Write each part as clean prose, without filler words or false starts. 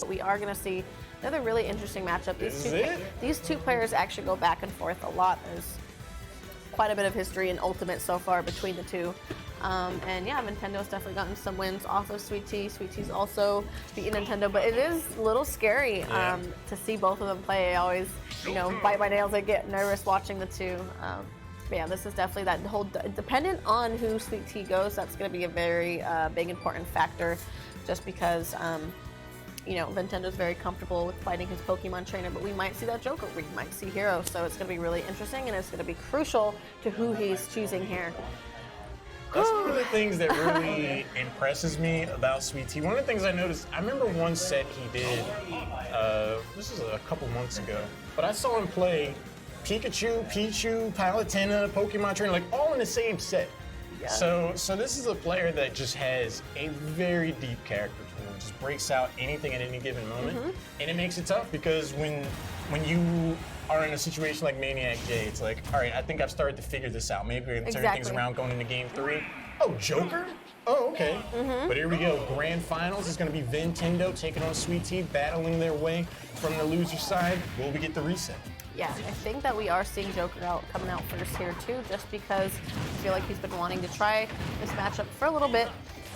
We are going to see another really interesting matchup. These two players actually go back and forth a lot. There's quite a bit of history in Ultimate so far between the two. And yeah, Vintendo's definitely gotten some wins off of SweetT. SweetT's also beaten Vintendo, but it is a little scary to see both of them play. I always, bite my nails. I get nervous watching the two. But yeah, this is definitely that whole, dependent on who SweetT goes, that's going to be a very big important factor, just because Vintendo's very comfortable with fighting his Pokemon trainer, but we might see that Joker, we might see Hero, so it's going to be really interesting, and it's going to be crucial to who he's choosing here. That's one of the things that really impresses me about SweetT. One of the things I noticed, I remember one set he did, this was a couple months ago, but I saw him play Pikachu, Pichu, Palutena, Pokemon trainer, like all in the same set. Yeah. So this is a player that just has a very deep character pool, just breaks out anything at any given moment, and it makes it tough because when you are in a situation like Maniac Jay, it's like, all right, I think I've started to figure this out. Maybe we're gonna turn things around going into game 3. Oh, Joker? Oh, okay. But here we go. Grand Finals is gonna be Vintendo taking on SweetT, battling their way from the loser side. Will we get the reset? Yeah, I think that we are seeing Joker coming out first here too, just because I feel like he's been wanting to try this matchup for a little bit.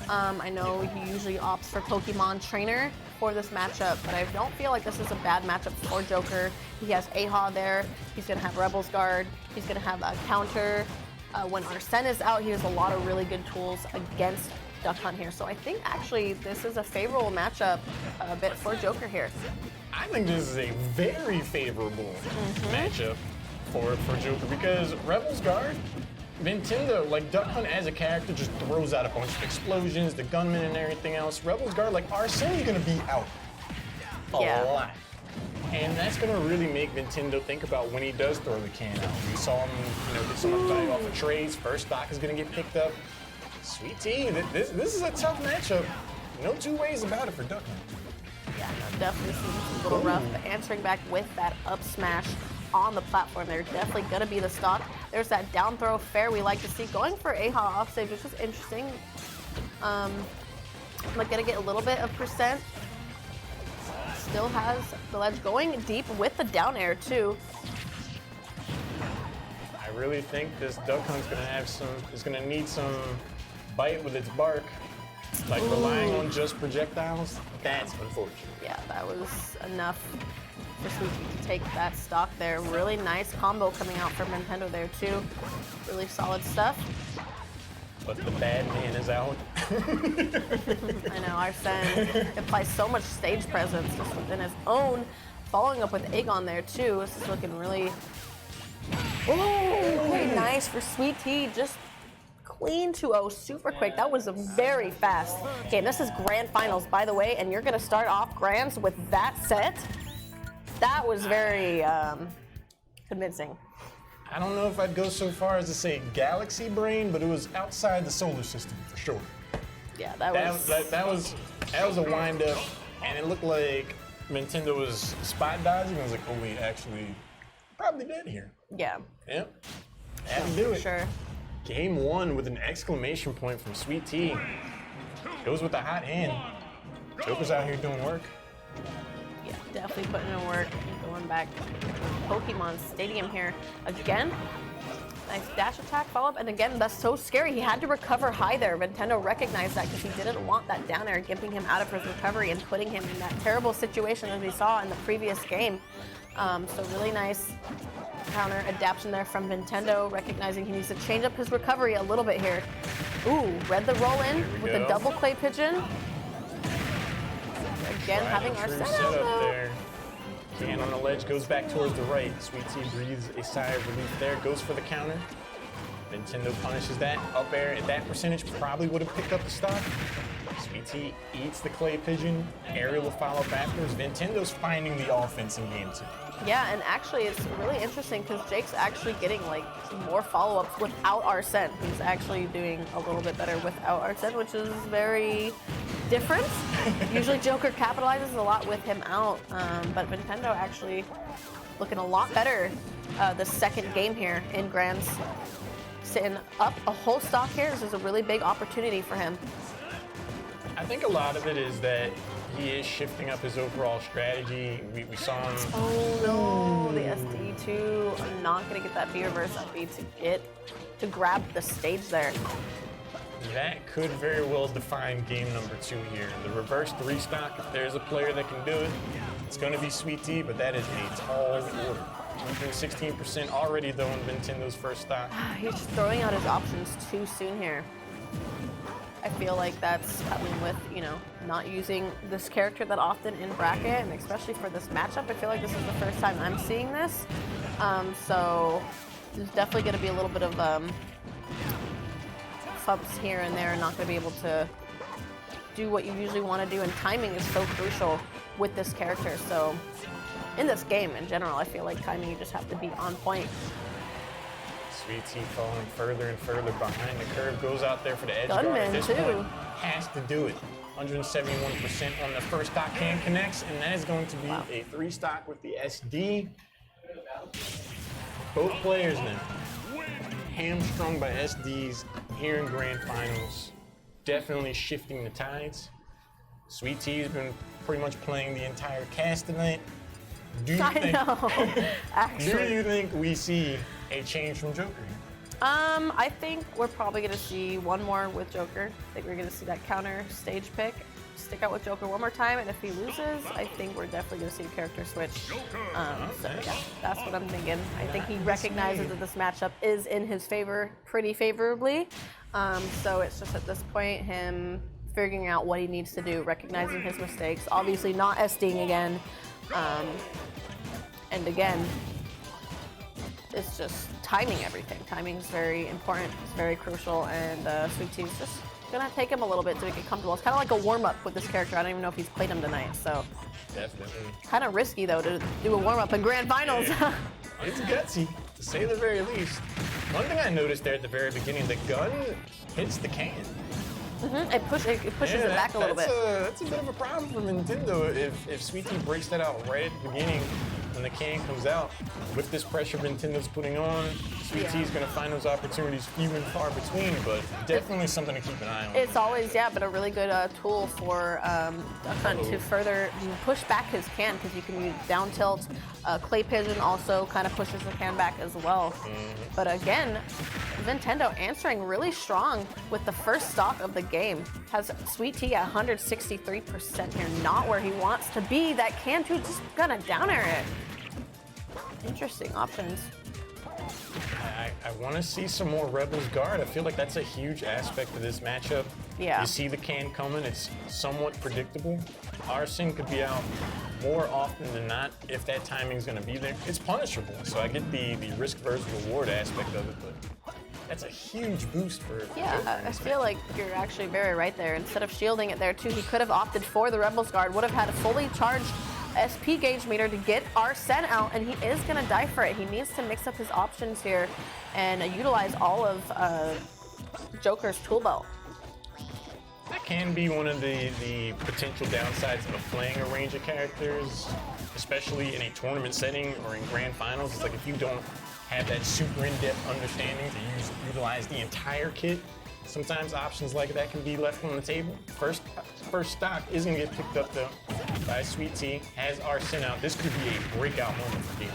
I know he usually opts for Pokemon Trainer for this matchup, but I don't feel like this is a bad matchup for Joker. He has Aha there, he's going to have Rebel's Guard, he's going to have a counter. When Arsene is out, he has a lot of really good tools against Duck Hunt here. So I think actually this is a favorable matchup a bit for Joker here. I think this is a very favorable matchup for Joker because Rebel's Guard, Vintendo, like Duck Hunt as a character just throws out a bunch of explosions, the gunman and everything else. Rebel's Guard, like Arsene's gonna be out a lot. And that's gonna really make Vintendo think about when he does throw the can out. We saw him, get so much value off of trades. First stock is gonna get picked up. SweetT, this is a tough matchup. No two ways about it for Duck Hunt. Yeah, no, definitely seems a little rough, but answering back with that up smash on the platform, they're definitely gonna be the stock. There's that down throw fair we like to see, going for Aha offstage, which is interesting. Like gonna get a little bit of percent. Still has the ledge, going deep with the down air too. I really think this Duck Hunt's gonna need some bite with its bark. Like relying on just projectiles, that's unfortunate. Yeah, that was enough for SweetT to take that stock there. Really nice combo coming out from Vintendo there too. Really solid stuff. But the bad man is out. I know, Arsene applies so much stage presence just within his own. Following up with Aegon there too. This is looking really, very nice for SweetT. Just clean 2-0, super quick. That was very fast. Okay, this is Grand Finals, by the way, and you're gonna start off Grands with that set. That was very convincing. I don't know if I'd go so far as to say galaxy brain, but it was outside the solar system for sure. Yeah, that was a wind up, and it looked like Vintendo was spot dodging. I was like, oh wait, actually, probably dead here. Yeah. Yep. Had to do it. Sure. Game 1 with an exclamation point from SweetT. Goes with the hot hand. Joker's out here doing work. Yeah, definitely putting in work and going back to Pokemon Stadium here. Again, nice dash attack follow-up, and again, that's so scary. He had to recover high there. Vintendo recognized that because he didn't want that down air, gimping him out of his recovery and putting him in that terrible situation as we saw in the previous game. So really nice counter adaptation there from Vintendo, recognizing he needs to change up his recovery a little bit here. Ooh, read the roll in with the double clay pigeon. Again, having Arsene out there. Can on the ledge, goes back towards the right. SweetT breathes a sigh of relief there, goes for the counter. Vintendo punishes that. Up air at that percentage probably would have picked up the stock. SweetT eats the clay pigeon. Aerial will follow up afterwards. Vintendo's finding the offense in game 2. Yeah, and actually it's really interesting because Jake's actually getting like more follow-ups without Arsene. He's actually doing a little bit better without Arsene, which is very different. Usually Joker capitalizes a lot with him out, but Vintendo actually looking a lot better the second game here in Grands. Sitting up a whole stock here. This is a really big opportunity for him. I think a lot of it is that he is shifting up his overall strategy. We saw him. Oh no, the SD too. I'm not gonna get that B reverse up B to grab the stage there. That could very well define game number 2 here. The reverse 3 stock, if there's a player that can do it, it's gonna be SweetT, but that is a tall order. 16% already though in Vintendo's first stock. He's just throwing out his options too soon here. I feel like that's coming with, you know, not using this character that often in bracket, and especially for this matchup, I feel like this is the first time I'm seeing this. So there's definitely going to be a little bit of bumps here and there, not going to be able to do what you usually want to do, and timing is so crucial with this character. So in this game in general, I feel like timing, you just have to be on point. SweetT falling further and further behind the curve, goes out there for the edge guard. Gunman At this too. point, has to do it. 171% on the first stock can connects, and that is going to be a 3 stock with the SD. Both players now hamstrung by SDs here in grand finals, definitely shifting the tides. SweetT has been pretty much playing the entire cast tonight. Do you think we see a change from Joker? I think we're probably going to see one more with Joker. I think we're going to see that counter stage pick, stick out with Joker one more time, and if he loses, I think we're definitely going to see a character switch. So yeah, that's what I'm thinking. I think he recognizes that this matchup is in his favor pretty favorably. So it's just at this point him figuring out what he needs to do, recognizing his mistakes, obviously not SDing again. And again, it's just timing everything. Timing is very important, it's very crucial, and SweetT is just gonna take him a little bit to make it comfortable. It's kind of like a warm-up with this character. I don't even know if he's played him tonight, so. Definitely. Kind of risky though to do a warm-up in grand finals. Yeah. It's gutsy, to say the very least. One thing I noticed there at the very beginning, the gun hits the can. It pushes it back a little bit. That's a bit of a problem for Vintendo. If SweetT breaks that out right at the beginning, when the can comes out, with this pressure Vintendo's putting on, SweetT is going to find those opportunities few and far between, but definitely something to keep an eye on. It's always, yeah, but a really good tool for to further push back his can, because you can use down tilt. Clay Pigeon also kind of pushes the can back as well. But again, Vintendo answering really strong with the first stock of the game. Has SweetT at 163% here, not where he wants to be. That can too, just gonna down air it. Interesting options. I want to see some more Rebels guard. I feel like that's a huge aspect of this matchup. Yeah. You see the can coming, it's somewhat predictable. Arsene could be out more often than not if that timing's going to be there. It's punishable, so I get the risk versus reward aspect of it, but that's a huge boost for Yeah, I feel like you're actually very right there. Instead of shielding it there too, he could have opted for the Rebels guard, would have had a fully charged SP gauge meter to get Arsene out, and he is going to die for it. He needs to mix up his options here and utilize all of Joker's tool belt. That can be one of the potential downsides of playing a range of characters, especially in a tournament setting or in grand finals. It's like if you don't have that super in-depth understanding to utilize the entire kit, sometimes options like that can be left on the table. First stock is going to get picked up though by SweetT. Has Arsene out. This could be a breakout moment for game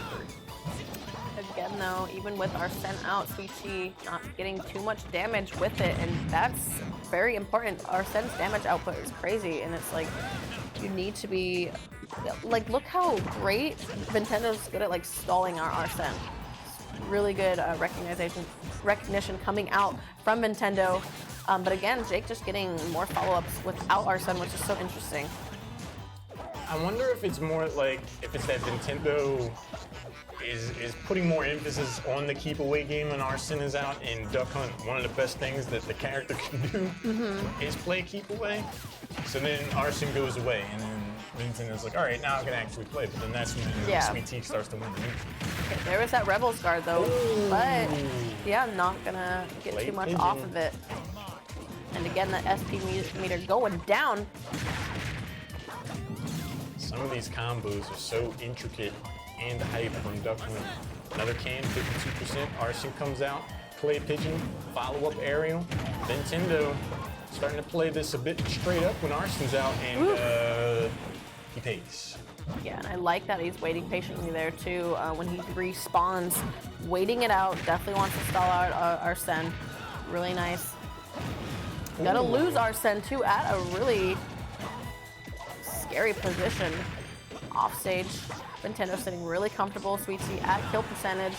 3. Again though, even with Arsene out, SweetT not getting too much damage with it, and that's very important. Arsene's damage output is crazy, and it's like, you need to be, like, look how great Vintendo's good at like stalling our Arsene. Really good recognition coming out from Vintendo. But again, Jake just getting more follow-ups without Arsene, which is so interesting. I wonder if it's more like, if it's that Vintendo is putting more emphasis on the keep away game when Arsene is out. In Duck Hunt, one of the best things that the character can do is play keep away. So then Arsene goes away, and then Vintendo's like, all right, now I can actually play. But then that's when SweetT starts to win the neutral. Okay, there was that Rebels guard though, but yeah, not gonna get too much off of it. And again, the SP meter going down. Some of these combos are so intricate and hype from Duck Hunt. Another can, 52%. Arsene comes out, Clay Pigeon, follow-up aerial. Vintendo starting to play this a bit straight up when Arson's out, and he pays. Yeah, and I like that he's waiting patiently there too. When he respawns, waiting it out. Definitely wants to stall out Arsene. Really nice. Gonna lose Arsene too at a really scary position. Offstage. Vintendo sitting really comfortable. SweetT at kill percentage.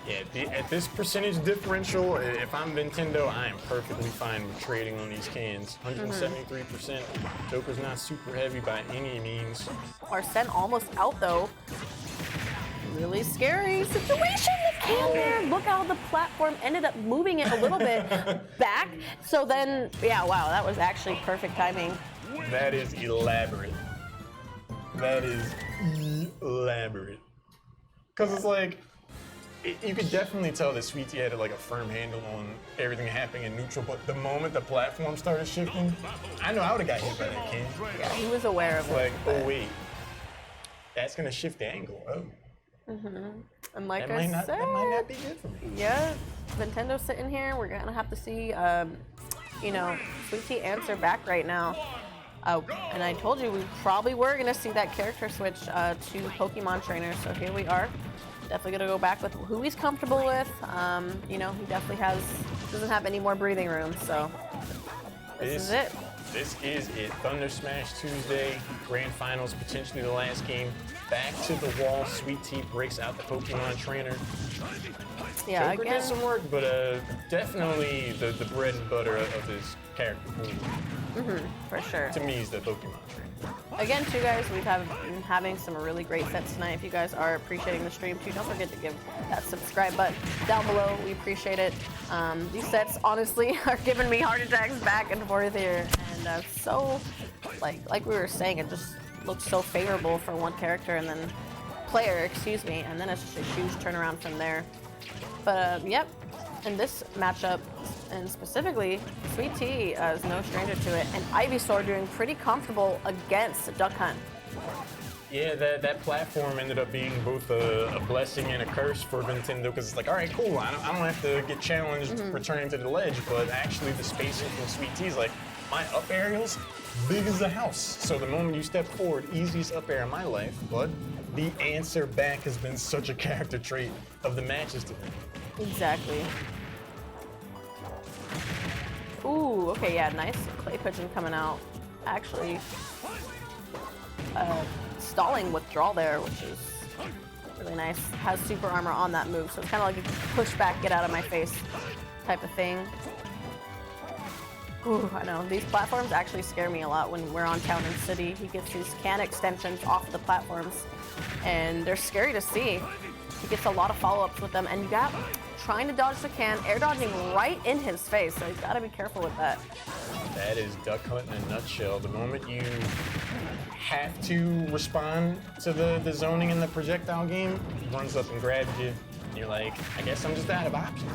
Yeah, at this percentage differential, if I'm Vintendo, I am perfectly fine with trading on these cans. 173%. Joker's not super heavy by any means. Arsene almost out though. Really scary situation. The can there. Look how the platform ended up moving it a little bit back. So then, yeah, wow, that was actually perfect timing. That is elaborate. That is elaborate. Because it's like, you could definitely tell that SweetT had like a firm handle on everything happening in neutral, but the moment the platform started shifting, I know I would have got hit by that can. Yeah, he was aware of it. Like, oh wait, that's gonna shift the angle. Oh. And like that might not be good for me. Yeah, Vintendo's sitting here. We're gonna have to see, you know, SweetT answer back right now. Oh, and I told you we probably were gonna see that character switch to Pokemon Trainer. So here we are. Definitely gonna go back with who he's comfortable with. You know, he definitely doesn't have any more breathing room. So this is it. This is it. Thunder Smash Tuesday, Grand Finals, potentially the last game. Back to the wall. SweetT breaks out the Pokemon Trainer. Yeah, Joker again, did some work, but definitely the bread and butter of this character pool. For sure. To me, is the Pokemon Trainer. Again, too, guys, we've been having some really great sets tonight. If you guys are appreciating the stream, too, don't forget to give that subscribe button down below. We appreciate it. These sets, honestly, are giving me heart attacks back and forth here. And so, like we were saying, it just looks so favorable for one character and then player, excuse me, and then it's just a huge turnaround from there. But, yep, in this matchup, and specifically, SweetT is no stranger to it, and Ivysaur doing pretty comfortable against Duck Hunt. Yeah, that platform ended up being both a blessing and a curse for Vintendo, because it's like, all right, cool, I don't have to get challenged returning to the ledge, but actually the spacing from SweetT is like, my up aerial's big as a house. So the moment you step forward, easiest up air in my life, but the answer back has been such a character trait of the matches today. Exactly. Ooh, okay, yeah, nice clay pigeon coming out. Actually, stalling withdrawal there, which is really nice. Has super armor on that move, so it's kind of like a push back, get out of my face type of thing. Ooh, I know. These platforms actually scare me a lot when we're on Town and City. He gets these can extensions off the platforms, and they're scary to see. He gets a lot of follow-ups with them, and you got trying to dodge the can, air dodging right in his face, so you've got to be careful with that. That is Duck Hunt in a nutshell. The moment you have to respond to the zoning in the projectile game, he runs up and grabs you, and you're like, I guess I'm just out of options.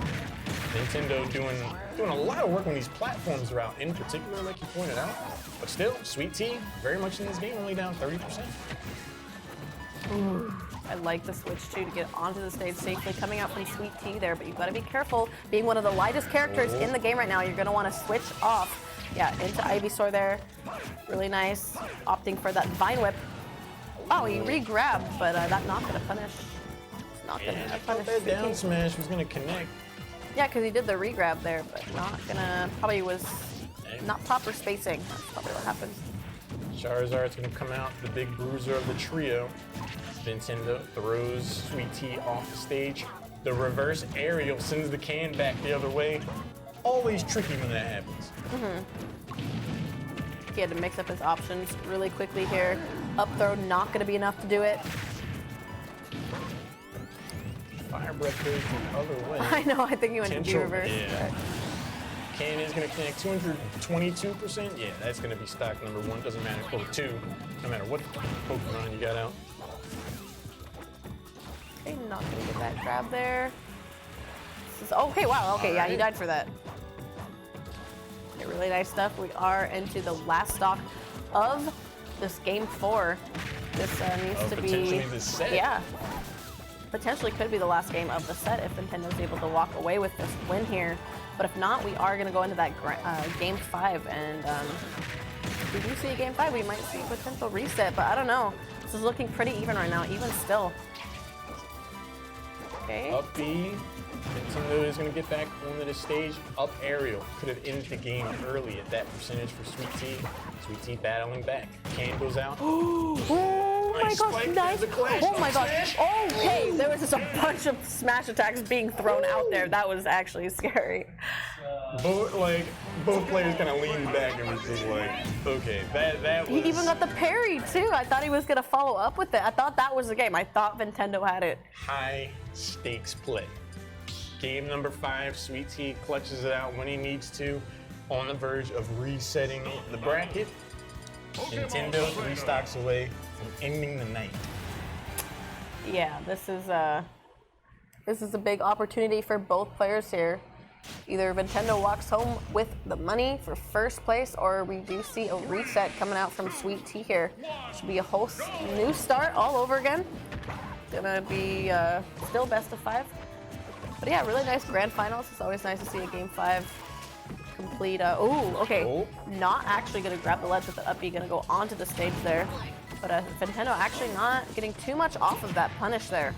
Nintendo doing a lot of work on these platforms route in particular, like you pointed out. But still, SweetT, very much in this game, only down 30%. Ooh, I like the switch too to get onto the stage safely. Coming out from SweetT there, but you've got to be careful. Being one of the lightest characters in the game right now, you're going to want to switch off. Yeah, into Ivysaur there. Really nice. Opting for that Vine Whip. Oh, he re-grabbed, but that's not going to punish. It's not going to punish that SweetT. down smash was going to connect. Yeah, because he did the re-grab there, but not gonna, probably was not proper spacing. That's probably what happened. Charizard's gonna come out, the big bruiser of the trio. Vintendo throws SweetT off the stage. The reverse aerial sends the can back the other way. Always tricky when that happens. He had to mix up his options really quickly here. Up throw, not gonna be enough to do it. Fire Breath goes the other way. I know, I think he went to be reversed. Yeah. Can is going to connect 222%. Yeah, that's going to be stock number one. Doesn't matter. Or two. No matter what Pokemon you got out. Okay, not going to get that grab there. This is, okay, wow. Okay, yeah, he died for that. Okay, really nice stuff. We are into the last stock of this game 4. This needs to be... Potentially the set. Yeah. Potentially could be the last game of the set if Nintendo's able to walk away with this win here. But if not, we are going to go into that game 5. And if we do see a game 5, we might see a potential reset. But I don't know. This is looking pretty even right now, even still. Okay. Up B. Vintendo is going to get back onto the stage. Up aerial. Could have ended the game early at that percentage for SweetT. SweetT battling back. Can goes out. Oh my gosh, nice. Oh my gosh. Okay, there was just a bunch of smash attacks being thrown out there. That was actually scary. Both players kind of leaned back and was just like, okay, that was... He even got the parry too. I thought he was going to follow up with it. I thought that was the game. I thought Vintendo had it. High stakes play. Game number 5, SweetT clutches it out when he needs to, on the verge of resetting the bracket. Vintendo 3 stocks away from ending the night. Yeah, this is a big opportunity for both players here. Either Vintendo walks home with the money for first place, or we do see a reset coming out from SweetT here. Should be a whole new start all over again. Gonna be still best of 5. But yeah, really nice grand finals. It's always nice to see a game 5 complete. Not actually going to grab the ledge with the up B, going to go onto the stage there. But Vintendo actually not getting too much off of that punish there.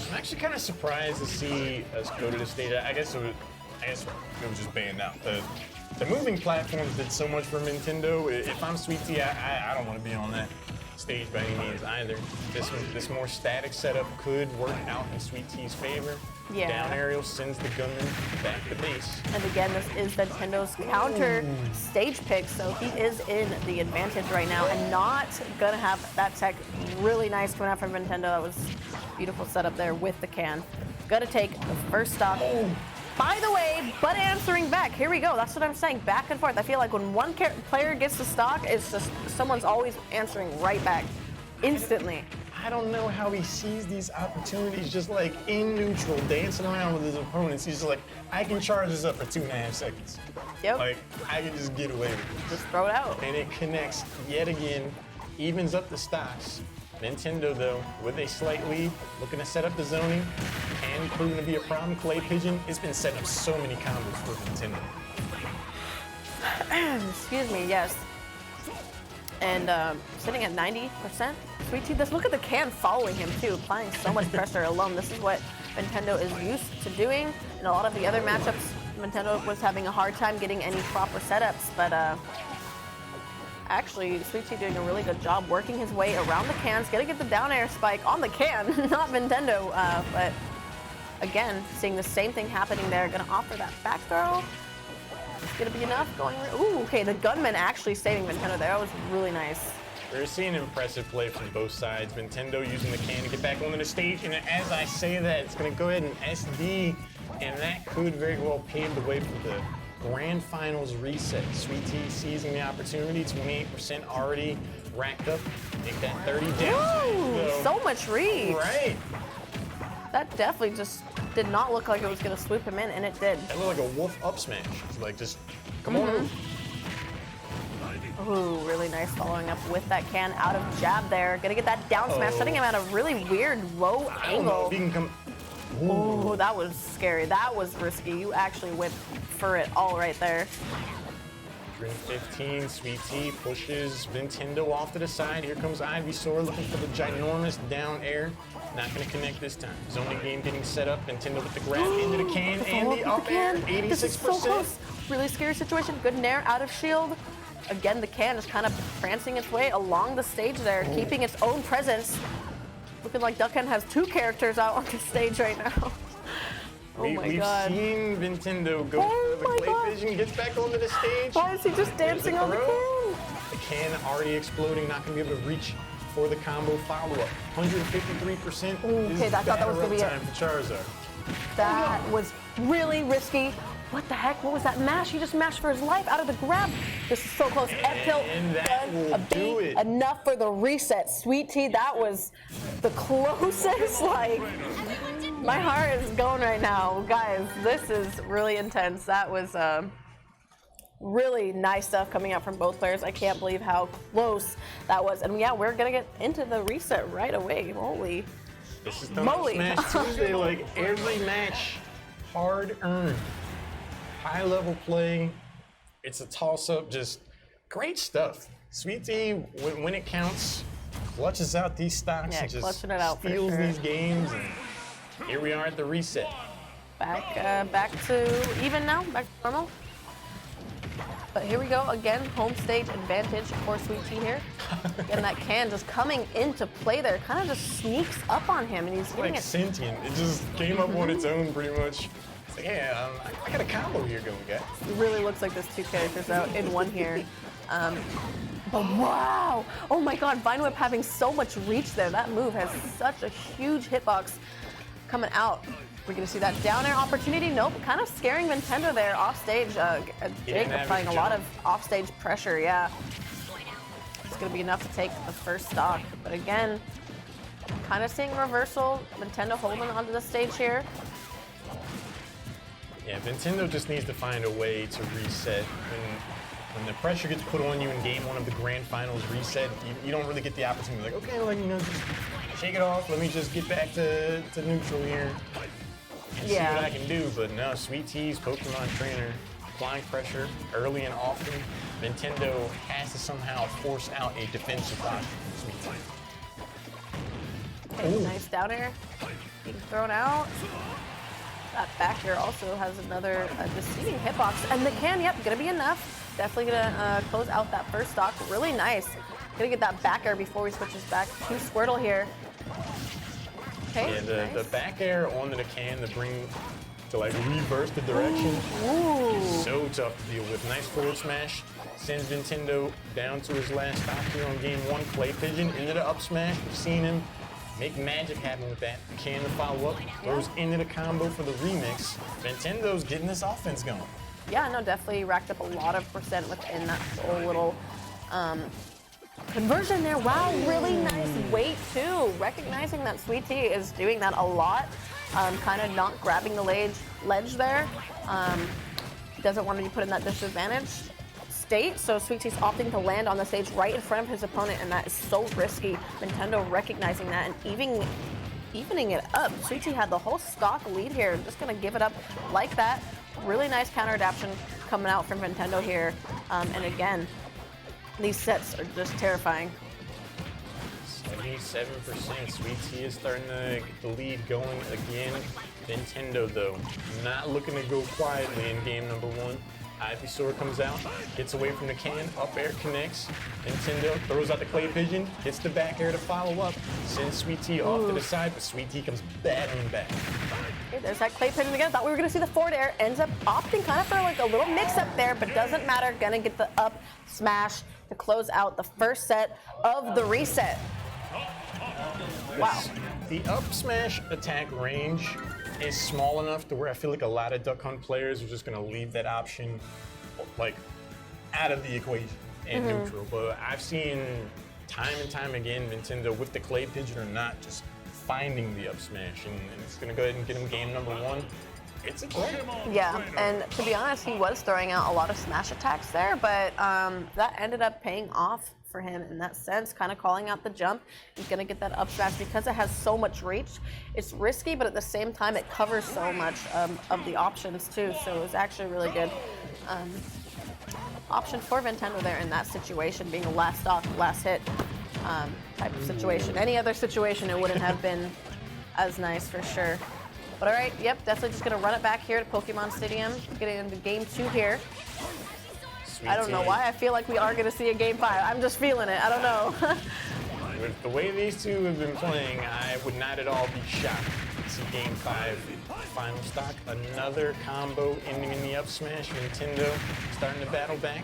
I'm actually kind of surprised to see us go to the stage. I guess it was just banned out. The moving platforms did so much for Vintendo. If I'm SweetT, I don't want to be on that stage by any means either. This more static setup could work out in SweetT's favor. Yeah. Down aerial sends the gunman back to base. And again, this is Vintendo's counter stage pick, so he is in the advantage right now and not gonna have that tech. Really nice coming out from Vintendo. That was beautiful setup there with the can. Gonna take the first stock. By the way, but answering back. Here we go. That's what I'm saying. Back and forth. I feel like when one player gets the stock, it's just someone's always answering right back instantly. I don't know how he sees these opportunities just like in neutral, dancing around with his opponents. He's just like, I can charge this up for 2.5 seconds. Yep. Like, I can just get away with it. Just throw it out. And it connects yet again, evens up the stocks. Vintendo, though, with a slight lead, looking to set up the zoning, and proving to be a problem. Clay Pigeon, it's been setting up so many combos for Vintendo. Excuse me, yes. And sitting at 90%. SweetT, this look at the can following him too, applying so much pressure alone. This is what Vintendo is used to doing. In a lot of the other matchups, Vintendo was having a hard time getting any proper setups, but actually, SweetT doing a really good job working his way around the cans, gonna get the down air spike on the can, not Vintendo, but again, seeing the same thing happening there, gonna offer that back throw. It's gonna be enough going, ooh, okay, the gunman actually saving Vintendo there. That was really nice. We're seeing impressive play from both sides. Vintendo using the can to get back onto the stage, and as I say that, it's gonna go ahead and SD, and that could very well pave the way for the Grand Finals reset. SweetT seizing the opportunity, 28% already racked up. Make that 30 down. Woo, so much reach. Right. That definitely just did not look like it was going to swoop him in, and it did. That looked like a wolf up smash. It's like, just come on. Ooh, really nice following up with that can out of jab there. Gonna get that down smash, setting him at a really weird low I don't know angle. if he can come. Ooh, that was scary. That was risky. You actually went for it all right there. 15, SweetT pushes Vintendo off to the side. Here comes Ivysaur looking for the ginormous down air. Not going to connect this time. Zoning game getting set up. Vintendo with the grab into the can and the up air. 86%. This is so close. Really scary situation. Good nair out of shield. Again, the can is kind of prancing its way along the stage there, keeping its own presence. Looking like Duckhead has 2 characters out on the stage right now. Oh my God. We've seen Vintendo go for the Clay Pigeon, gets back onto the stage. Why is he just dancing on the can? The can already exploding, not going to be able to reach for the combo follow-up. 153% okay, I thought that was going to be time for Charizard. That was really risky. What the heck? What was that mash? He just mashed for his life out of the grab. This is so close. F-tilt. And that will do it. Enough for the reset. SweetT, that was the closest. Like, my heart is going right now. Guys, this is really intense. That was really nice stuff coming out from both players. I can't believe how close that was. And yeah, we're going to get into the reset right away. Holy This is the moly. Smash Tuesday, like every match, hard-earned. high level play. It's a toss up, just great stuff. SweetT, when it counts, clutches out these stocks and just steals these games. And here we are at the reset. Back to even now, back to normal. But here we go again, home stage advantage for SweetT here. And that can just coming into play there, kind of just sneaks up on him, and he's getting like sentient. It just came up on its own pretty much. It's like, yeah, I got a combo here going, guys. It really looks like there's two characters out in one here. But wow! Oh my God, Vine Whip having so much reach there. That move has such a huge hitbox coming out. We're gonna see that down air opportunity. Nope, kind of scaring Vintendo there off stage. Jake applying a lot of off stage pressure. Yeah, it's gonna be enough to take the first stock. But again, kind of seeing reversal. Vintendo holding onto the stage here. Yeah, Vintendo just needs to find a way to reset. When the pressure gets put on you in game one of the grand finals reset, you don't really get the opportunity. Like, okay, like, you know, just shake it off. Let me just get back to neutral here. See what I can do, but no, SweetT's Pokemon trainer applying pressure early and often. Vintendo has to somehow force out a defensive block from SweetT. Nice down air being thrown out. That back air also has another deceiving hitbox, and the can, yep, gonna be enough. Definitely gonna close out that first stock. Really nice. Gonna get that back air before he switches back to Squirtle here. Okay, yeah, the back air onto the can to like reverse the direction. Ooh. So tough to deal with. Nice forward smash. Sends Vintendo down to his last stop here on game one. Clay Pigeon into the up smash. We've seen him make magic happen with that. Can to follow up. Throws into the combo for the remix. Vintendo's getting this offense going. Yeah, no, definitely racked up a lot of percent within that whole little conversion there. Wow, really nice weight too. Recognizing that SweetT is doing that a lot, kind of not grabbing the ledge there. Doesn't want to be put in that disadvantaged state, so SweetT's opting to land on the stage right in front of his opponent, and that is so risky. Vintendo recognizing that and evening it up. SweetT had the whole stock lead here. Just gonna give it up like that. Really nice counter adaptation coming out from Vintendo here, and again, these sets are just terrifying. 77%. SweetT is starting to get the lead going again. Vintendo, though, not looking to go quietly in game number one. Ivysaur comes out, gets away from the can, up air connects. Vintendo throws out the Clay Pigeon, hits the back air to follow up. Sends SweetT off to the side, but SweetT comes battling back. Okay, there's that Clay Pigeon again. Thought we were gonna see the forward air. Ends up opting kind of for like a little mix up there, but doesn't matter. Gonna get the up smash to close out the first set of the reset. Wow. The up smash attack range is small enough to where I feel like a lot of Duck Hunt players are just gonna leave that option like out of the equation and neutral. But I've seen time and time again Vintendo with the Clay Pigeon or not just finding the up smash, and it's gonna go ahead and get him game number one. It's a play. Yeah, and to be honest, he was throwing out a lot of smash attacks there, but that ended up paying off for him in that sense, kind of calling out the jump. He's gonna get that up smash because it has so much reach. It's risky, but at the same time, it covers so much of the options too, so it was actually really good option for Vintendo there in that situation, being a last stock, last hit type of situation. Any other situation, it wouldn't have been as nice for sure. But all right, yep, definitely just gonna run it back here to Pokemon Stadium, getting into game two here. I don't know why I feel like we are gonna see a game five. I'm just feeling it, I don't know. With the way these two have been playing, I would not at all be shocked to see game five final stock. Another combo ending in the up smash. Vintendo starting to battle back.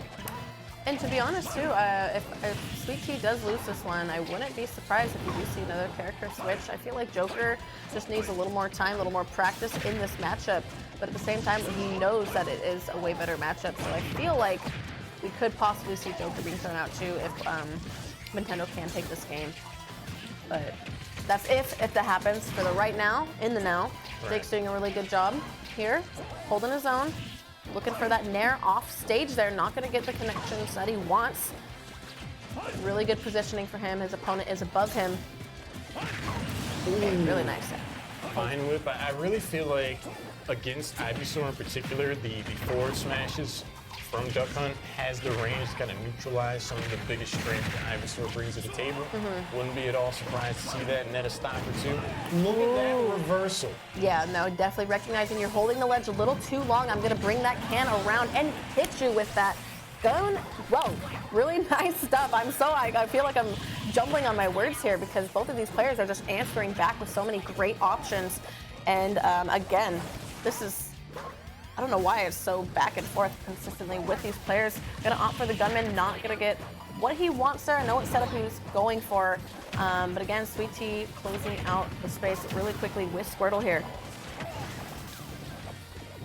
And to be honest too, if SweetT does lose this one, I wouldn't be surprised if you do see another character switch. I feel like Joker just needs a little more time, a little more practice in this matchup. But at the same time, he knows that it is a way better matchup. So I feel like we could possibly see Joker being thrown out too if Vintendo can take this game. But that's if that happens. For the right now, in the now, Jake's doing a really good job here, holding his own. Looking for that nair off stage there, not going to get the connections that he wants. Really good positioning for him. His opponent is above him. Okay, really nice. Fine whip. I really feel like against Ivysaur in particular, the forward smashes from Duck Hunt has the range to kind of neutralize some of the biggest strength that Ivysaur brings to the table. Wouldn't be at all surprised to see that net a stock or two. Look at that reversal. Yeah, no, definitely recognizing you're holding the ledge a little too long. I'm gonna bring that can around and hit you with that. Going, whoa, really nice stuff. I feel like I'm jumbling on my words here because both of these players are just answering back with so many great options. And again, this is, I don't know why it's so back and forth consistently with these players. Gonna opt for the gunman, not gonna get what he wants there. I know what setup he was going for. But again, SweetT closing out the space really quickly with Squirtle here.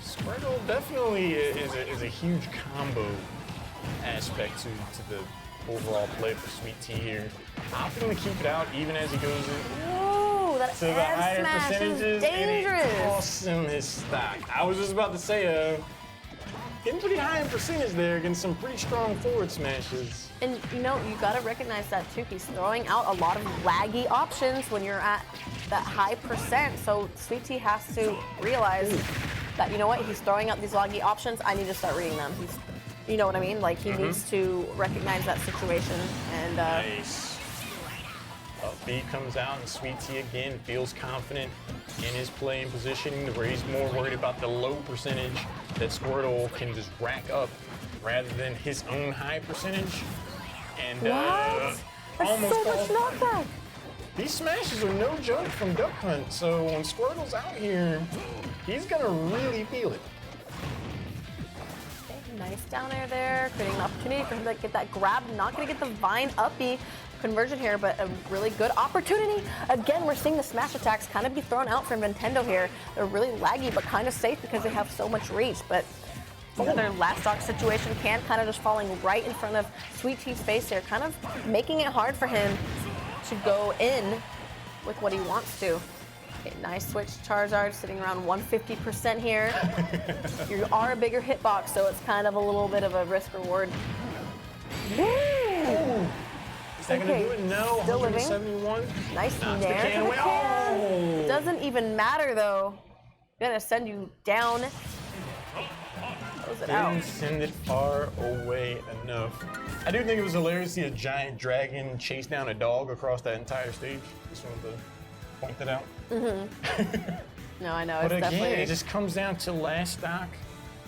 Squirtle definitely is a huge combo aspect to the overall play for SweetT here. Opting to keep it out even as he goes in. Whoa, that to the higher smash percentages, is dangerous. and it costs him his stock. I was just about to say, getting pretty high in percentage there against some pretty strong forward smashes. And you know, you gotta recognize that too. He's throwing out a lot of laggy options when you're at that high percent. So SweetT has to realize that, you know what, he's throwing out these laggy options. I need to start reading them. You know what I mean? Like he needs to recognize that situation and. Nice. Up B comes out and SweetT again feels confident in his play and positioning where he's more worried about the low percentage that Squirtle can just rack up rather than his own high percentage. And That's almost so much knockback. These smashes are no joke from Duck Hunt, so when Squirtle's out here, he's gonna really feel it. Nice down air there, creating an opportunity for him to get that grab. Not going to get the Vine up B conversion here, but a really good opportunity. Again, we're seeing the smash attacks kind of be thrown out from Vintendo here. They're really laggy, but kind of safe because they have so much reach. But another last stock situation, can kind of just falling right in front of SweetT's face here, kind of making it hard for him to go in with what he wants to. Okay, nice switch Charizard, sitting around 150% here. You are a bigger hitbox, so it's kind of a little bit of a risk reward. Is that gonna do it? No, still 171. Nice nair to the can. Doesn't even matter though. Gonna send you down. Close it out. Didn't send it far away enough. I do think it was hilarious to see a giant dragon chase down a dog across that entire stage. Just wanted to point that out. No, I know. But It's again, definitely. it just comes down to last stock,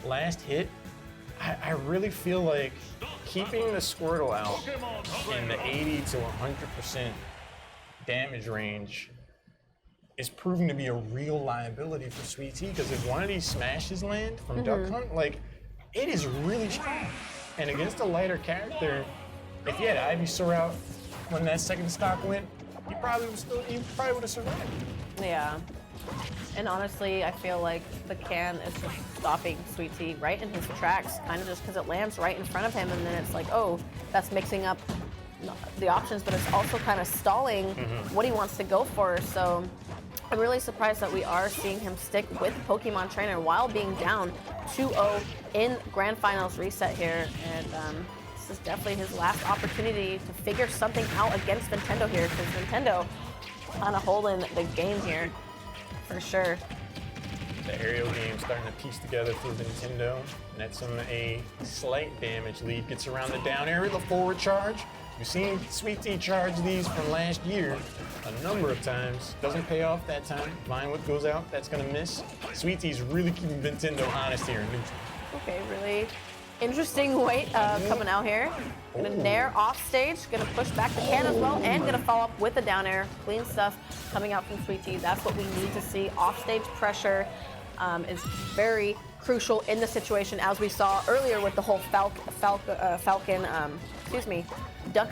last hit. I really feel like keeping the Squirtle out in the 80 to 100% damage range is proving to be a real liability for SweetT, because if one of these smashes land from Duck Hunt, like, it is really strong. And against a lighter character, if you had Ivysaur out when that second stock went, you probably would have survived. Yeah. And honestly, I feel like the can is just stopping SweetT right in his tracks, kind of just because it lands right in front of him, and then it's like, oh, that's mixing up the options, but it's also kind of stalling what he wants to go for. So I'm really surprised that we are seeing him stick with Pokemon Trainer while being down 2-0 in Grand Finals reset here. And this is definitely his last opportunity to figure something out against Vintendo here, because Vintendo kind of holding the game here for sure. The aerial game starting to piece together for Vintendo. Nets him a slight damage lead. Gets around the down air with a forward charge. We've seen SweetT charge these from last year a number of times. Doesn't pay off that time. Vine Whip goes out. That's going to miss. SweetT's really keeping Vintendo honest here in neutral. Okay, really interesting weight coming out here. Gonna nair off stage, gonna push back the can as well, and gonna follow up with the down air. Clean stuff coming out from SweetT. That's what we need to see. Off stage pressure is very crucial in the situation, as we saw earlier with the whole Duck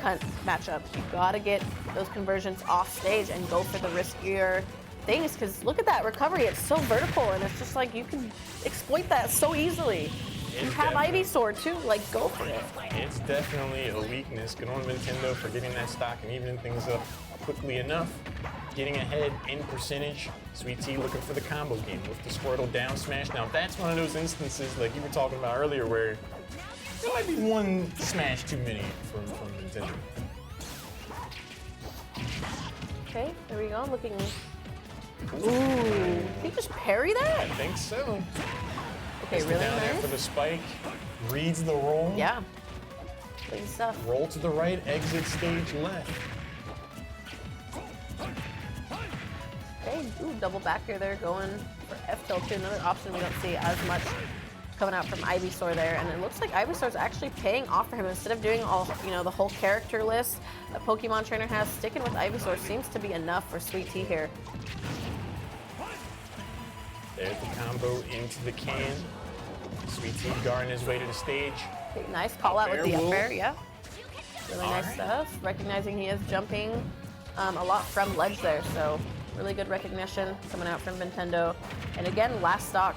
Hunt matchup. You gotta get those conversions off stage and go for the riskier things, because look at that recovery. It's so vertical, and it's just like you can exploit that so easily. You have Ivysaur too, like go for it. It's definitely a weakness. Good on Vintendo for getting that stock and evening things up quickly enough. Getting ahead in percentage. SweetT looking for the combo game with the Squirtle down smash. Now that's one of those instances like you were talking about earlier where there might be one smash too many from Vintendo. Okay, there we go. Looking Ooh, did he just parry that? I think so. Okay, really down there nice. for the spike. Reads the roll. Yeah. Clean stuff. Roll to the right, exit stage left. Okay, ooh, double back here. They're going for F tilt too. Another option we don't see as much coming out from Ivysaur there, and it looks like Ivysaur's actually paying off for him instead of doing all, the whole character list that Pokemon Trainer has. Sticking with Ivysaur seems to be enough for SweetT here. There's the combo into the can. SweetT guarding his way to the stage. Okay, nice call out with the up air, yeah. Really nice right. stuff. Recognizing he is jumping a lot from ledge there, so really good recognition coming out from Vintendo. And again, last stock.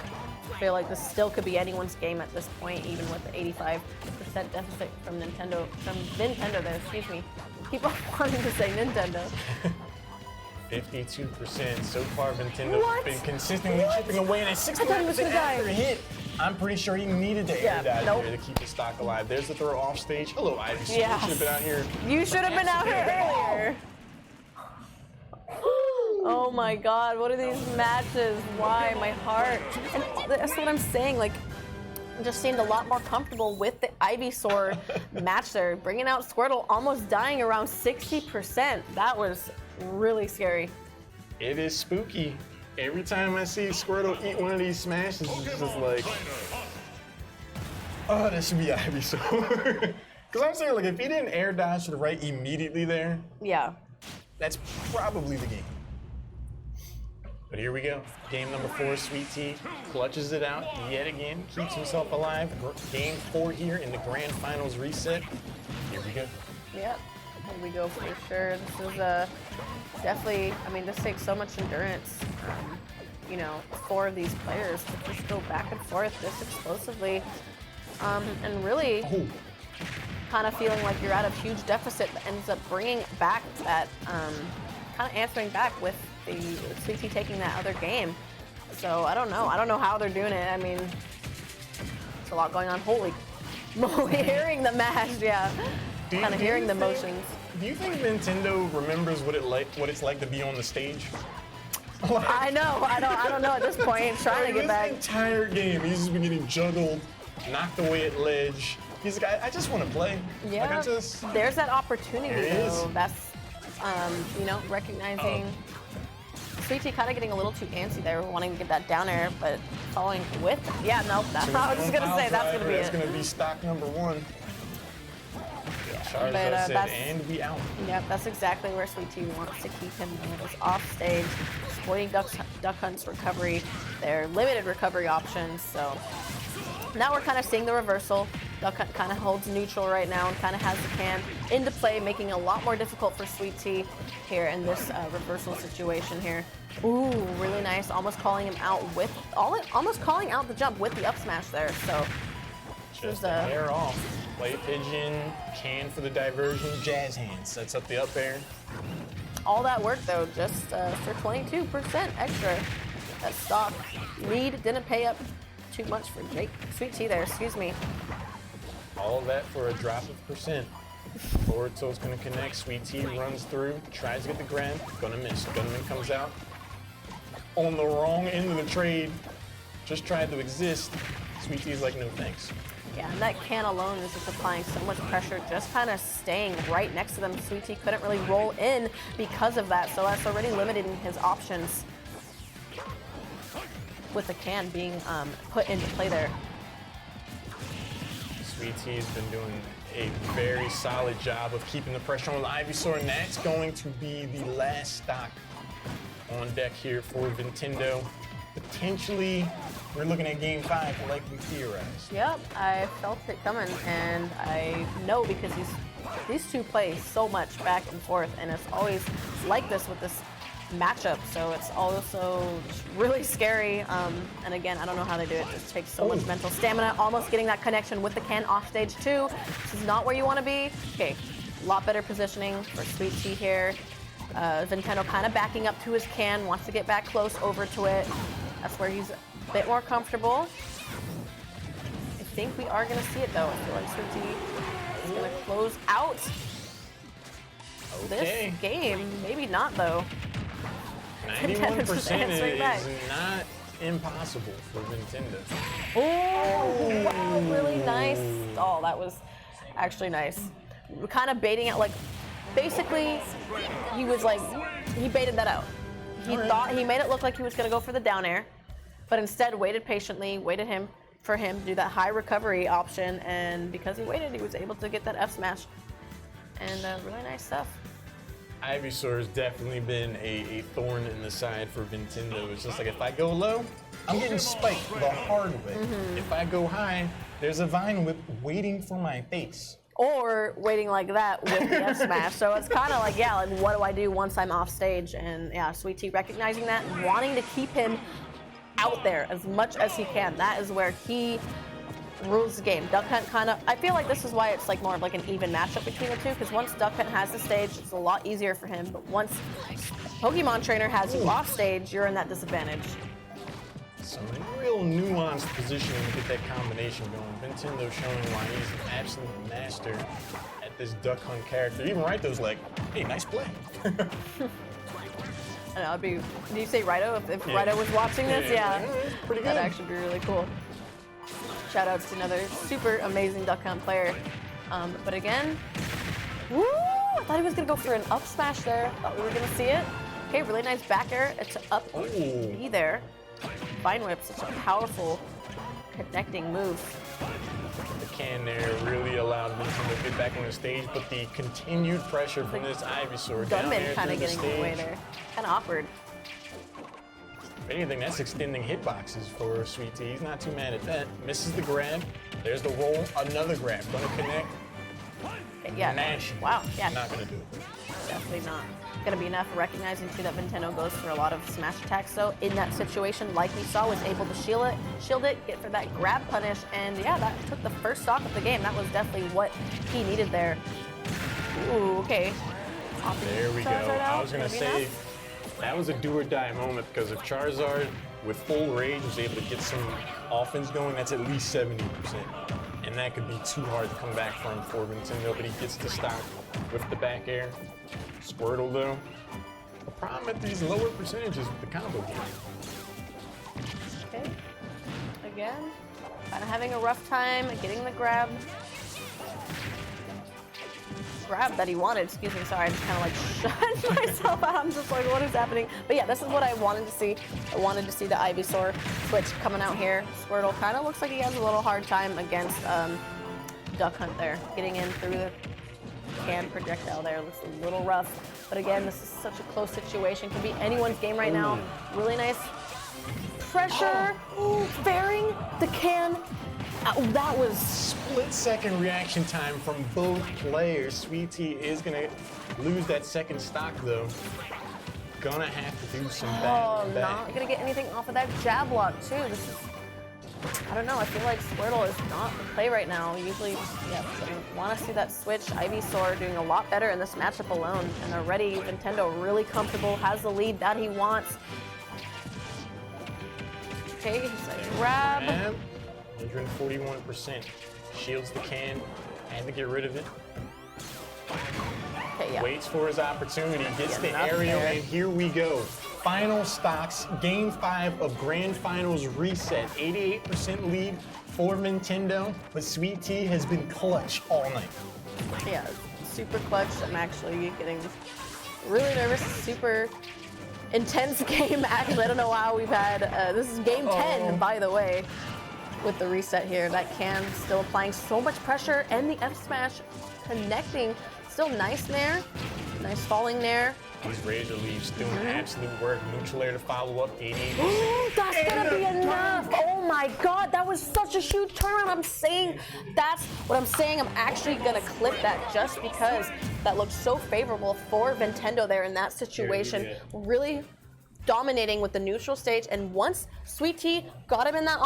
I feel like this still could be anyone's game at this point, even with the 85% deficit from Vintendo there, excuse me. Keep on wanting to say Nintendo. 52%. So far, Vintendo's been consistently chipping away, and at 69% after a hit, I'm pretty sure he needed to air dodge here to keep his stock alive. There's the throw off stage. Hello, Ivysaur. You should have been out here. You should have been out here earlier. Oh my God, what are these matches? Why? My heart. And that's what I'm saying, like, just seemed a lot more comfortable with the Ivysaur match there. Bringing out Squirtle, almost dying around 60%. That was really scary. It is spooky. Every time I see Squirtle eat one of these smashes, it's just like, oh, that should be Ivysaur. Because I'm saying, like, if he didn't air dodge to the right immediately there, Yeah. that's probably the game. But here we go. Game number 4, SweetT clutches it out yet again, keeps himself alive. Game 4 here in the grand finals reset. Here we go. Yep, here we go for sure. This is definitely, I mean, this takes so much endurance, for these players to just go back and forth this explosively. And really kind of feeling like you're at a huge deficit that ends up bringing back that, kind of answering back with the SweetT taking that other game. So I don't know how they're doing it. I mean, it's a lot going on. Holy moly, hearing the mash, yeah. Kind of hearing the motions. Do you think Nintendo remembers what it's like to be on the stage? I know. I don't know at this point. Trying to get back. This entire game, he's just been getting juggled, knocked away at ledge. He's like, I just want to play. Yeah. Like, there's that opportunity though. That's, recognizing. SweetT kind of getting a little too antsy there, wanting to get that down air, but following with. Yeah, no, that's what I was just gonna say. That's gonna be it. That's gonna be stock number 1. Charizard said, and we out. Yep, that's exactly where SweetT wants to keep him when it was off stage, exploiting Duck Hunt's recovery, their limited recovery options. So now we're kind of seeing the reversal. Duck Hunt kind of holds neutral right now and kind of has the can into play, making it a lot more difficult for SweetT here in this reversal situation here. Ooh, really nice. Almost calling him out with, almost calling out the jump with the up smash there. So just a hair off. Play pigeon, can for the diversion, jazz hands sets up the up air. All that work though, just for 22% extra. That stock lead didn't pay up too much for SweetT there, excuse me. All of that for a drop of percent. Forward tilt's gonna connect, SweetT runs through, tries to get the grab, gonna miss. Gunman comes out on the wrong end of the trade, just tried to exist. SweetT's like, no thanks. Yeah, and that can alone is just applying so much pressure, just kind of staying right next to them. SweetT couldn't really roll in because of that, so that's already limiting his options with the can being put into play there. SweetT's been doing a very solid job of keeping the pressure on the Ivysaur, and that's going to be the last stock on deck here for Vintendo. Potentially, we're looking at Game 5 like we theorized. Yep, I felt it coming, and I know because these two play so much back and forth, and it's always like this with this matchup, so it's also really scary. And again, I don't know how they do it. It just takes so much mental stamina. Almost getting that connection with the can off stage too. This is not where you want to be. Okay, a lot better positioning for SweetT here. Vintendo kind of backing up to his can, wants to get back close over to it. That's where he's a bit more comfortable. I think we are going to see it though. I feel like SweetT is going to close out this game. Maybe not though. 91% is not impossible for Vintendo. Oh, wow, really nice. Oh, that was actually nice. Kind of baiting it, like, basically, he was like, he baited that out. He thought, he made it look like he was going to go for the down air, but instead waited patiently, for him to do that high recovery option, and because he waited, he was able to get that F smash. And really nice stuff. Ivysaur has definitely been a thorn in the side for Vintendo. It's just like, if I go low, I'm getting spiked the hard way. If I go high, there's a Vine Whip waiting for my face. Or waiting like that with the F smash. So it's kind of like, yeah, like, what do I do once I'm off stage? And yeah, SweetT recognizing that and wanting to keep him out there as much as he can. That is where he rules the game. Duck Hunt kind of, I feel like this is why it's like more of like an even matchup between the two, because once Duck Hunt has the stage, it's a lot easier for him, but once Pokemon Trainer has you off stage, you're in that disadvantage. Some real nuanced positioning to get that combination going. Vintendo showing why he's an absolute master at this Duck Hunt character. Even Raito's like, hey, nice play. I know, it'd be, do you say Raito? If Raito was watching this, yeah. Pretty good. That'd actually be really cool. Shout outs to another super amazing Duck Hunt player. But again, woo! I thought he was gonna go for an up smash there. Thought we were gonna see it. Okay, really nice back air. It's up B there. Vine Whip, such a powerful connecting move. The can there really allowed Vintendo to get back on the stage, but the continued pressure from this Ivysaur down Gunman there kind of through getting the in the way stage. there. Kind of awkward. If anything, that's extending hitboxes for SweetT. He's not too mad at that. Misses the grab. There's the roll. Another grab. Gonna connect. Okay, yeah. Mashing. Wow. Yeah. Not gonna do it. Definitely not gonna be enough. Recognizing too that Vintendo goes for a lot of smash attacks. So in that situation, like we saw, was able to shield it, get for that grab punish, and yeah, that took the first stock of the game. That was definitely what he needed there. Ooh, okay. There we go. I was gonna say enough? that was a do or die moment, because if Charizard with full rage was able to get some offense going, that's at least 70%. And that could be too hard to come back from for Vintendo, but he gets the stock with the back air. Squirtle though, the problem at these lower percentages with the combo game. Okay. Again, kind of having a rough time getting the grab that he wanted. Excuse me, sorry, I just kind of like shut myself out. I'm just like, what is happening? But yeah, this is what I wanted to see. I wanted to see the Ivysaur switch coming out here. Squirtle kind of looks like he has a little hard time against Duck Hunt there. Getting in through the can projectile there looks a little rough. But again, this is such a close situation. Could be anyone's game right now. Really nice pressure. Ooh, fairing the can. That was Split-second reaction time from both players. SweetT is gonna lose that second stock though. Gonna have to do some back. Not gonna get anything off of that jab block too. This is, I don't know, I feel like Squirtle is not the play right now. Usually, yeah, so I want to see that switch. Ivysaur doing a lot better in this matchup alone. And already Vintendo really comfortable, has the lead that he wants. Okay, he's like, grab. 141%. Shields the can, had to get rid of it. Okay, yeah. Waits for his opportunity, gets the Enough aerial, there. and here we go. Final stocks, game 5 of Grand Finals reset. 88% lead for Vintendo, but SweetT has been clutch all night. Yeah, super clutch. I'm actually getting really nervous. Super intense game. Actually, I don't know how we've had. This is game 10, by the way, with the reset here. That can still applying so much pressure, and the F smash connecting. Still nice there. Nice falling there. These Razor Leaves doing absolute work. Neutral air to follow up, 88%. That's gonna be enough. Oh my God, that was such a huge turnaround. I'm saying, that's what I'm saying. I'm actually gonna clip that just because that looked so favorable for Vintendo there in that situation. Really dominating with the neutral stage, and once SweetT got him in that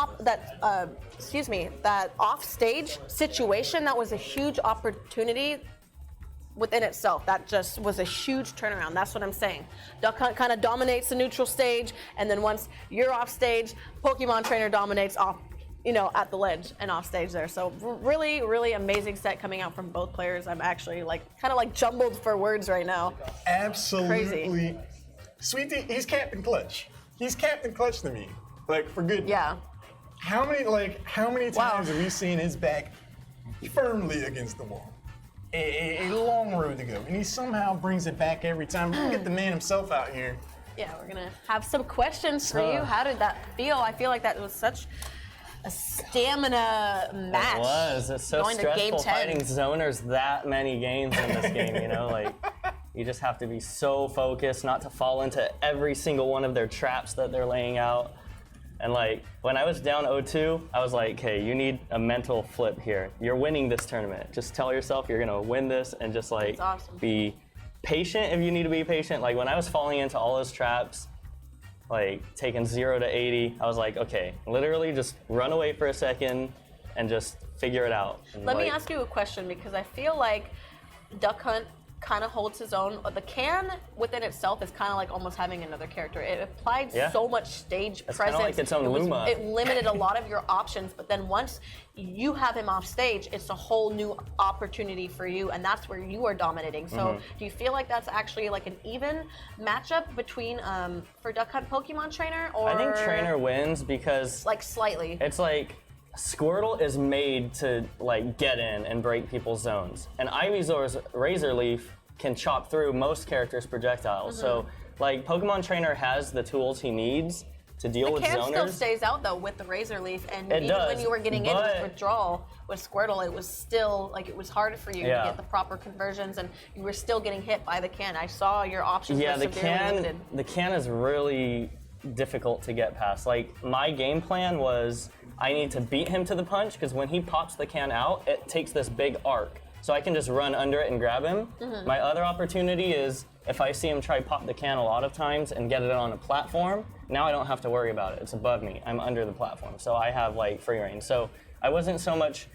off stage situation, that was a huge opportunity within itself. That just was a huge turnaround. That's what I'm saying. Duck Hunt kind of dominates the neutral stage, and then once you're off stage, Pokemon Trainer dominates off, at the ledge and off stage there. So really, really amazing set coming out from both players. I'm actually kind of jumbled for words right now. Absolutely. Crazy. SweetT, he's Captain Clutch. He's Captain Clutch to me. Like, for good. Yeah. How many times have we seen his back firmly against the wall? A long road to go. And he somehow brings it back every time. We're gonna get the man himself out here. Yeah, we're gonna have some questions for you. How did that feel? I feel like that was such a stamina match. It was. It's so going to game stressful 10. fighting zoners that many games in this game, you know? Like, you just have to be so focused not to fall into every single one of their traps that they're laying out. And like, when I was down 0-2, I was like, hey, you need a mental flip here. You're winning this tournament. Just tell yourself you're gonna win this and just like be patient if you need to be patient. Like when I was falling into all those traps, like taking 0 to 80, I was like, okay, literally just run away for a second and just figure it out. And Let me ask you a question, because I feel like Duck Hunt kind of holds his own. The can within itself is kind of like almost having another character. It applied so much stage It's presence. kind of like its own Luma. It limited a lot of your options, but then once you have him off stage, it's a whole new opportunity for you, and that's where you are dominating. So do you feel like that's actually like an even matchup between for Duck Hunt Pokemon Trainer, or I think Trainer wins because like slightly? it's like Squirtle is made to like get in and break people's zones, and Ivysaur's Razor Leaf can chop through most characters' projectiles. So like Pokemon Trainer has the tools he needs to deal with Cam zoners. still stays out though with the Razor Leaf, and It even does, when you were getting in with but- withdrawal with Squirtle, it was still like it was harder for you to get the proper conversions, and you were still getting hit by the can. I saw your options Yeah, were the severely limited. can is really difficult to get past. Like my game plan was I need to beat him to the punch, because when he pops the can out, it takes this big arc. So I can just run under it and grab him. My other opportunity is if I see him try pop the can a lot of times and get it on a platform, now I don't have to worry about it. It's above me. I'm under the platform. So I have like free reign. So I wasn't so much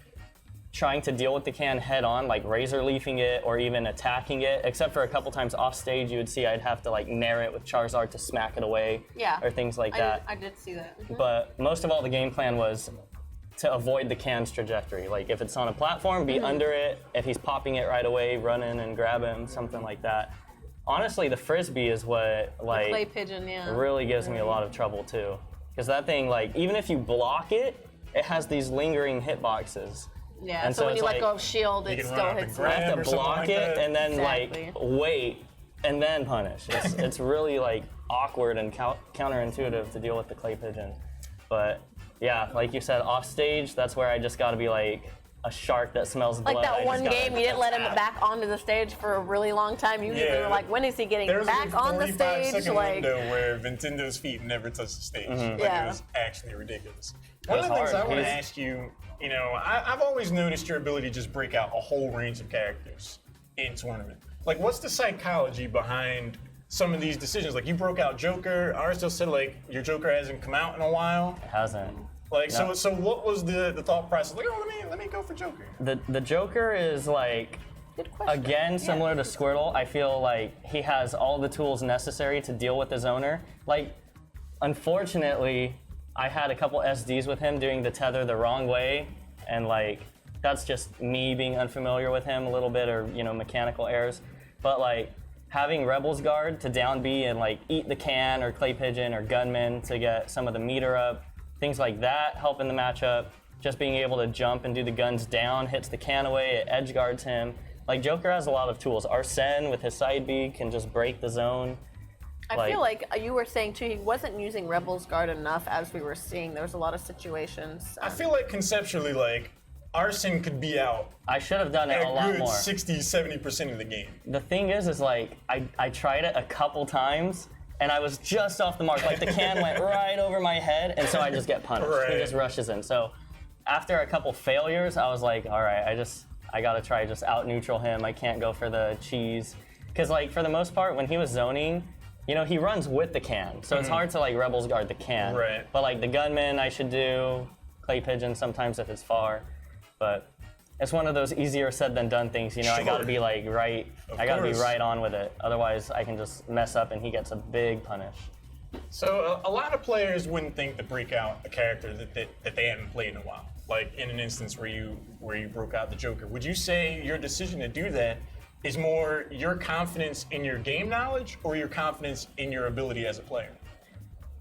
trying to deal with the can head on, like razor leafing it or even attacking it, except for a couple times off stage you would see I'd have to like nair it with Charizard to smack it away or things like that. I did see that. But most of all, the game plan was to avoid the can's trajectory. Like if it's on a platform, be under it. If he's popping it right away, run in and grab him, something like that. Honestly, the frisbee is what like Clay pigeon, really gives me a lot of trouble too. Because that thing, like even if you block it, it has these lingering hitboxes. Yeah, And so when it's you let like, go of shield, you it can still run up hits and you. I grab have or to something block like it that. and then Exactly. like wait and then punish. It's really like awkward and counterintuitive to deal with the clay pigeon. But yeah, like you said, off stage, that's where I just got to be like a shark that smells blood. Like I that just one gotta- game, you didn't let him back onto the stage for a really long time. You were like, when is he getting There was back a on the 45-second stage? Like, window where Vintendo's feet never touched the stage. Like, Yeah. it was actually ridiculous. One of was the things hard. I want to He's- ask you, you know, I've always noticed your ability to just break out a whole range of characters in tournament. Like, what's the psychology behind some of these decisions? Like, you broke out Joker. Ours just said, like, your Joker hasn't come out in a while. It hasn't. Like, No. so what was the thought process? Like, oh, let me go for Joker. The Joker is like, good question. again, similar to Squirtle, I feel like he has all the tools necessary to deal with his owner. Like, unfortunately, I had a couple SDs with him doing the tether the wrong way, and like, that's just me being unfamiliar with him a little bit, or, you know, mechanical errors. But like, having Rebel's Guard to down B and like eat the can or clay pigeon or gunman to get some of the meter up, things like that help in the matchup. Just being able to jump and do the guns down, hits the can away, it edge guards him. Like, Joker has a lot of tools. Arsene with his side B can just break the zone. I feel like you were saying too, he wasn't using Rebel's Guard enough, as we were seeing. There was a lot of situations. I feel like conceptually, like, Arsene could be out I should have done it a a lot good more. 60-70% of the game. The thing is like, I tried it a couple times, and I was just off the mark. Like, the can went right over my head, and so I just get punished. He Right. just rushes in. So after a couple failures, I was like, all right, I gotta try just out neutral him. I can't go for the cheese. Because like, for the most part, when he was zoning, you know, he runs with the can. So it's hard to like Rebel's Guard the can. Right. But like the gunman I should do, clay pigeon sometimes if it's far. But it's one of those easier said than done things, you know. I gotta Sure. be like right, Of I gotta be course. right on with it. Otherwise I can just mess up and he gets a big punish. So a lot of players wouldn't think to break out a character that they hadn't played in a while. Like in an instance where you broke out the Joker. Would you say your decision to do that is more your confidence in your game knowledge or your confidence in your ability as a player?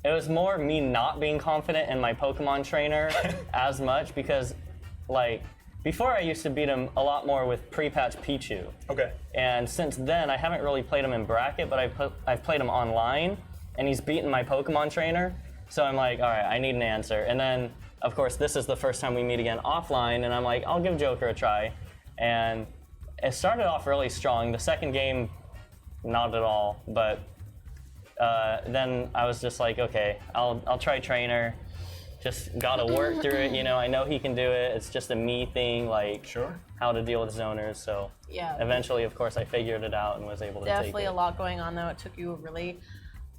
It was more me not being confident in my Pokemon trainer as much because, like, before I used to beat him a lot more with pre-patch Pichu. Okay. And since then, I haven't really played him in bracket, but I've played him online, and he's beaten my Pokemon trainer. So I'm like, all right, I need an answer. And then, of course, this is the first time we meet again offline, and I'm like, I'll give Joker a try. And it started off really strong. The second game, not at all, but then I was just like, okay, I'll try trainer. Just gotta work through it, you know. I know he can do it. It's just a me thing, like how to deal with zoners. So eventually, of course, I figured it out and was able to take it. Definitely a lot going on though. It took you a really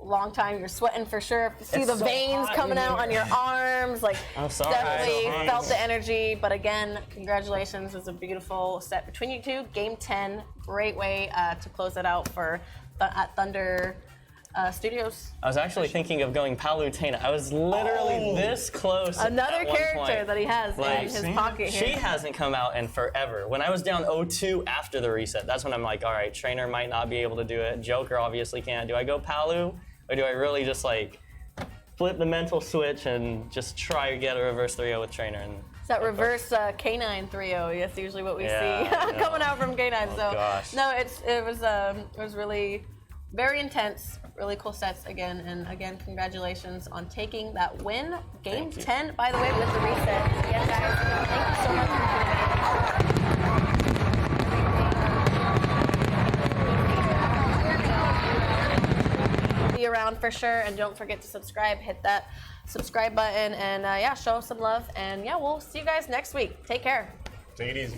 long time. You're sweating for sure. See the so veins hot coming in out here. on your arms. Like, I'm sorry. definitely So felt the energy. But again, congratulations. It was a beautiful set between you two. Game 10, great way to close it out for at Thunder Studios. I was actually thinking of going Palutena. I was literally this close. Another at one character point. that he has Like, in his pocket She here. hasn't come out in forever. When I was down 0-2 after the reset, that's when I'm like, all right, trainer might not be able to do it. Joker obviously can't. Do I go Palu, or do I really just like flip the mental switch and just try to get a reverse 3-0 with trainer? And It's that reverse K9 3-0. That's usually what we Yeah, see I know. coming out from K9. Oh, So gosh. no, it was really very intense, really cool sets again. And again, congratulations on taking that win. Game Thank you. 10, by the way, with the reset. Again, guys, thank you so much for tuning in. Be around for sure, and don't forget to subscribe. Hit that subscribe button, and yeah, show us some love. And yeah, we'll see you guys next week. Take care. Take it easy.